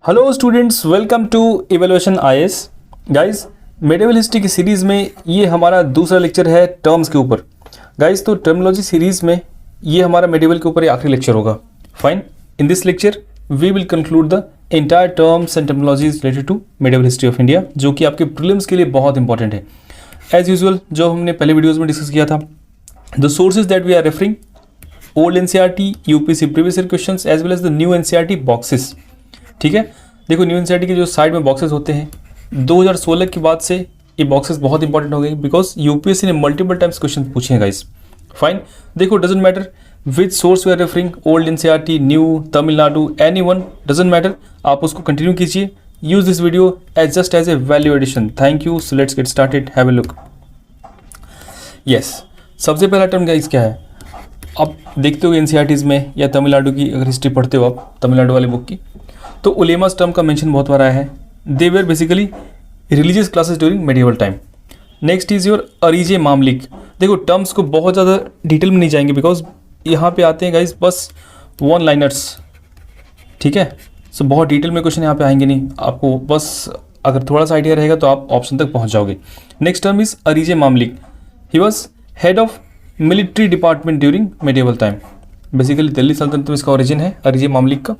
Hello students, welcome to evaluation IAS. Guys, medieval history की series में ये हमारा दूसरा लेक्चर है टर्म्स के ऊपर। गाइस, तो टर्मिनोलॉजी सीरीज़ में ये हमारा मेडिवल के ऊपर आखिरी लेक्चर होगा। Fine, in this lecture we will conclude the entire terms and terminologies related to medieval history of India, जो कि आपके प्रीलिम्स के लिए बहुत इंपॉर्टेंट है। एज यूजुअल, जो हमने पहले वीडियोज़ में डिस्कस किया था, the sources that we are referring, old NCERT, UPSC previous year questions as well as the new NCERT boxes. ठीक है, देखो न्यू एनसीईआरटी के जो साइड में बॉक्सेस होते हैं 2016 के बाद से ये बॉक्सेस बहुत इंपॉर्टेंट हो गए, बिकॉज यूपीएससी ने मल्टीपल टाइम्स क्वेश्चन पूछे हैं गाइस। फाइन, देखो doesn't matter which source we are referring, old NCERT, new, Tamil Nadu, anyone, doesn't matter, आप उसको कंटिन्यू कीजिए। Use this video as just as a value addition. Thank you. So let's get started, have a look. Yes, सबसे पहला term guys क्या है, आप देखते हो एनसीईआरटीज़ में या तमिलनाडु की अगर हिस्ट्री पढ़ते हो आप तमिलनाडु वाले बुक की, तो उलेमास टर्म का मेंशन बहुत बार आया है। They were basically religious classes during medieval time. Next is your अरीजे मामलिक। देखो टर्म्स को बहुत ज़्यादा डिटेल में नहीं जाएंगे, बिकॉज यहाँ पे आते हैं गाइस बस वन लाइनर्स। ठीक है, सो बहुत डिटेल में क्वेश्चन यहाँ पे आएंगे नहीं, आपको बस अगर थोड़ा सा आइडिया रहेगा तो आप ऑप्शन तक पहुँच जाओगे। नेक्स्ट टर्म इज अरीजे मामलिक। He was head of military department during medieval time. Basically Delhi सल्तनत में इसका ओरिजिन है अरीजे मामलिक का।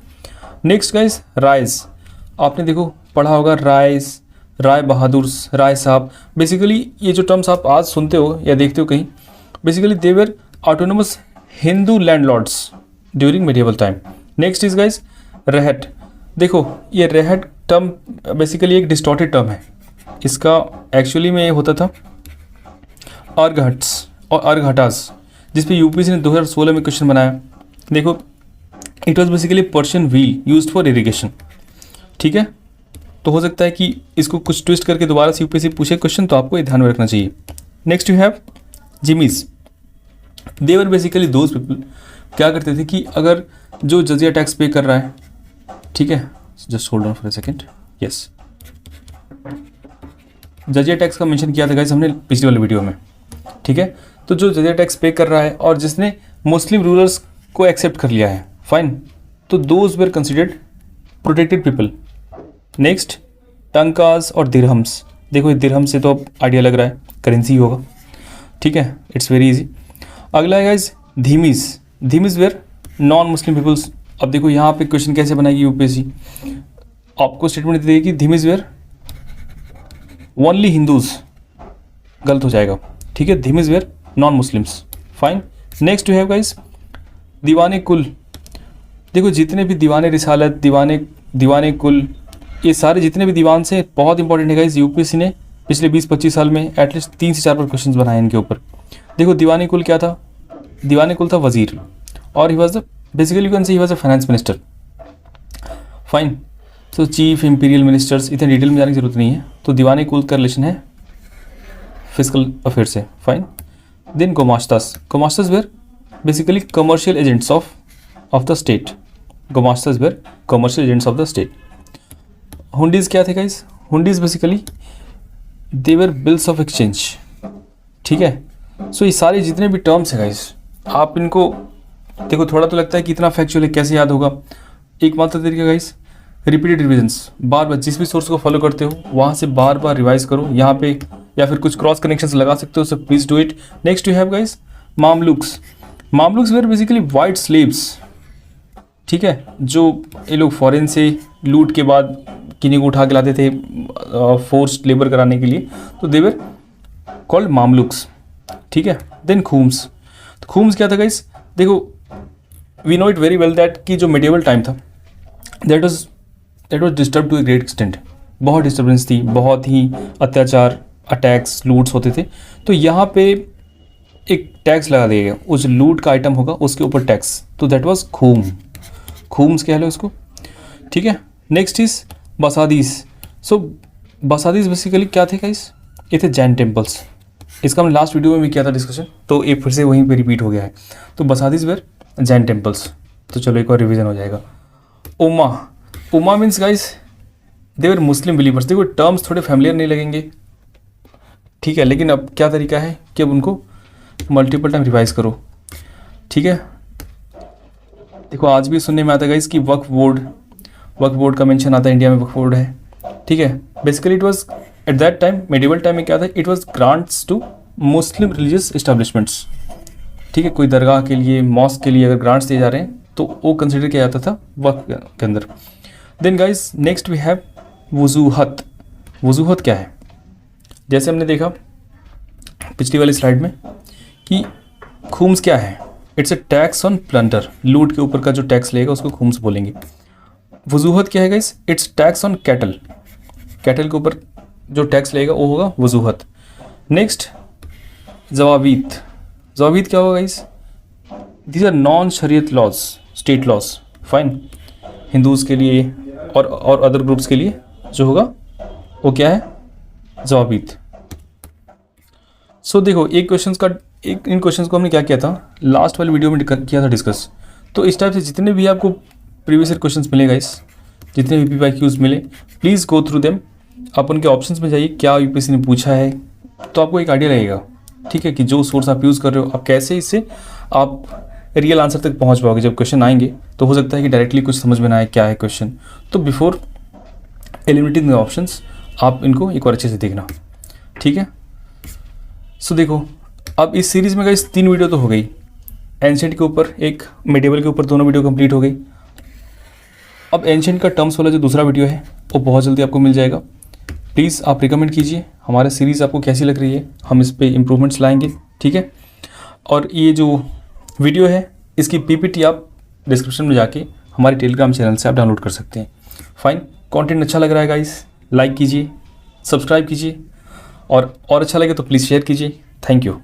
नेक्स्ट गाइस, रायज। आपने देखो पढ़ा होगा रायज, राय बहादुर, राय साहब। बेसिकली ये जो टर्म्स आप आज सुनते हो या देखते हो कहीं, basically they were autonomous Hindu landlords during medieval time. Next is guys रहट। देखो ये रहट टर्म बेसिकली एक डिस्टॉर्टेड टर्म है। इसका एक्चुअली में ये होता था अर्घहट्स और अर्घहटास, जिसपे यूपीएससी ने 2016 में क्वेश्चन बनाया। देखो it was basically Persian wheel used for irrigation. ठीक है, तो हो सकता है कि इसको कुछ ट्विस्ट करके दोबारा से यूपीएससी पूछे क्वेश्चन, तो आपको ये ध्यान में रखना चाहिए। Next you have Jimmy's. They were basically those people क्या करते थे कि अगर जो जजिया टैक्स पे कर रहा है, ठीक है, just hold on for a second. Yes, जजिया टैक्स का मेंशन किया था गाइस हमने पिछले वाले वीडियो में। ठीक है, तो जो जजिया टैक्स पे कर रहा है और जिसने मुस्लिम रूलर्स को एक्सेप्ट कर लिया है, फाइन, तो those were considered protected people. Next टंकाज और दिरहम्स। देखो ये दिरहम से तो अब आइडिया लग रहा है करेंसी होगा। ठीक है, इट्स वेरी इजी। अगला है गाइज धीमीज। धीमीज वेर नॉन मुस्लिम पीपल्स। अब देखो यहाँ पे क्वेश्चन कैसे बनाएगी यूपीएससी, आपको स्टेटमेंट दे देगी धीमीज वेर ओनली हिंदूज, गलत हो जाएगा। ठीक है, धीमीज were non Muslims. Fine, next you have guys दीवाने कुल। देखो जितने भी दीवाने रिसालत, दीवाने कुल, ये सारे जितने भी दीवान से बहुत इंपॉर्टेंट है गाइस। यूपीएससी ने पिछले 20-25 साल में एटलीस्ट 3 से 4 बार क्वेश्चन बनाए इनके ऊपर। देखो दीवाने कुल क्या था, दीवाने कुल था वजीर, और he was the basically can say he was a finance minister. Fine, तो चीफ इंपीरियल मिनिस्टर्स, इतने डिटेल में जाने की जरूरत नहीं है। तो दीवाने कुल का रिलेशन है फिजिकल अफेयर से। फाइन, देन गोमास्तास। गोमास्तास were basically commercial agents of the state. गोमास्तास were commercial agents of the state. हुंडीज क्या थे गाइस, हुंडीज basically they were bills of exchange. ठीक है, सो ये सारे जितने भी टर्म्स हैं गाइस, आप इनको देखो, थोड़ा तो लगता है कि इतना फैक्चुअल है कैसे याद होगा। एकमात्र तरीका गाइस, रिपीटेड रिविजन्स। बार बार जिस भी सोर्स को फॉलो करते हो वहाँ से बार बार रिवाइज करो यहाँ पे, या फिर कुछ क्रॉस कनेक्शंस लगा सकते हो, so please do it. Next you have guys मामलुक्स। मामलुक्स वेर बेसिकली वाइट स्लेव्स। ठीक है, जो ये लोग फॉरेन से लूट के बाद किन्हीं को उठा के लाते थे फोर्स्ड लेबर कराने के लिए, तो दे वेर कॉल्ड मामलुक्स। ठीक है, देन खूम्स। तो खूम्स क्या था गाइस, देखो we know it very well that कि जो मेडिवल टाइम था that was disturb to a great extent. बहुत डिस्टर्बेंस थी, बहुत ही अत्याचार, अटैक्स, लूट्स होते थे। तो यहाँ पे एक टैक्स लगा दिया गया, उस लूट का आइटम होगा उसके ऊपर टैक्स, तो दैट वाज खूम। खूम्स कह लो उसको। ठीक है, नेक्स्ट इज बसादीस। सो बसादीस बेसिकली क्या थे गाइस, ये थे जैन टेम्पल्स। इसका हमने लास्ट वीडियो में भी किया था डिस्कशन, तो एक फिर से वहीं पे रिपीट हो गया है। तो बसादीस वेर जैन टेम्पल्स। तो चलो एक और रिवीजन हो जाएगा। Uma. Uma means guys they were Muslim believers. देखो टर्म्स थोड़े फैमिलियर नहीं लगेंगे, ठीक है, लेकिन अब क्या तरीका है कि अब उनको मल्टीपल टाइम रिवाइज करो। ठीक है, देखो आज भी सुनने में आता है गाइस कि वक्फ बोर्ड वक्फ बोर्ड का मेंशन आता है, इंडिया में वक्फ बोर्ड है, ठीक है। Basically it was at that time, medieval time में क्या था, it was grants to Muslim religious establishments, ठीक है। कोई दरगाह के लिए, मॉस्क के लिए अगर ग्रांट्स दिए जा रहे हैं तो वो कंसिडर किया जाता था वक्फ के अंदर। Then guys next we have वजूहत। वजूहत क्या है? जैसे हमने देखा पिछली वाली स्लाइड में कि खुम्स क्या है, it's a tax on plunder, लूट के ऊपर का जो टैक्स लेगा उसको खुम्स बोलेंगे। वजूहत क्या है guys? It's tax on cattle, cattle के ऊपर जो टैक्स लेगा वो होगा वजूहत। नेक्स्ट जवाबीत। जवाबीत क्या होगा गाइस? दीज आर नॉन शरीयत laws, state laws, fine. Hindus के लिए और अदर ग्रुप्स के लिए जो होगा वो क्या है? जवाबीत। सो देखो इन क्वेश्चंस को हमने क्या किया था, लास्ट वाली वीडियो में किया था डिस्कस। तो इस टाइप से जितने भी आपको प्रीवियस ईयर क्वेश्चंस मिले गाइस, जितने भी PYQs मिले, प्लीज़ गो थ्रू देम। आप उनके ऑप्शंस में जाइए, क्या UPSC ने पूछा है, तो आपको एक आइडिया लगेगा, ठीक है, कि जो सोर्स आप यूज़ कर रहे हो आप कैसे इससे आप रियल आंसर तक पहुंच पाओगे। जब क्वेश्चन आएंगे तो हो सकता है कि डायरेक्टली कुछ समझ में ना आए क्या है क्वेश्चन, तो बिफोर एलिमिनेटिंग द ऑप्शंस आप इनको एक बार अच्छे से देखना, ठीक है। सो देखो अब इस सीरीज़ में गाइस 3 वीडियो तो हो गई, एंशिएंट के ऊपर एक, मेडिवल के ऊपर, दोनों वीडियो कंप्लीट हो गई। अब एंशिएंट का टर्म्स वाला जो दूसरा वीडियो है वो बहुत जल्दी आपको मिल जाएगा। प्लीज़ आप रिकमेंड कीजिए हमारा सीरीज़ आपको कैसी लग रही है, हम इस पर इम्प्रूवमेंट्स लाएंगे, ठीक है। और ये जो वीडियो है इसकी PPT आप डिस्क्रिप्शन में जाके हमारे टेलीग्राम चैनल से आप डाउनलोड कर सकते हैं। फाइन, कंटेंट अच्छा लग रहा है गाइस, लाइक कीजिए, सब्सक्राइब कीजिए, और अच्छा लगे तो प्लीज़ शेयर कीजिए। Thank you.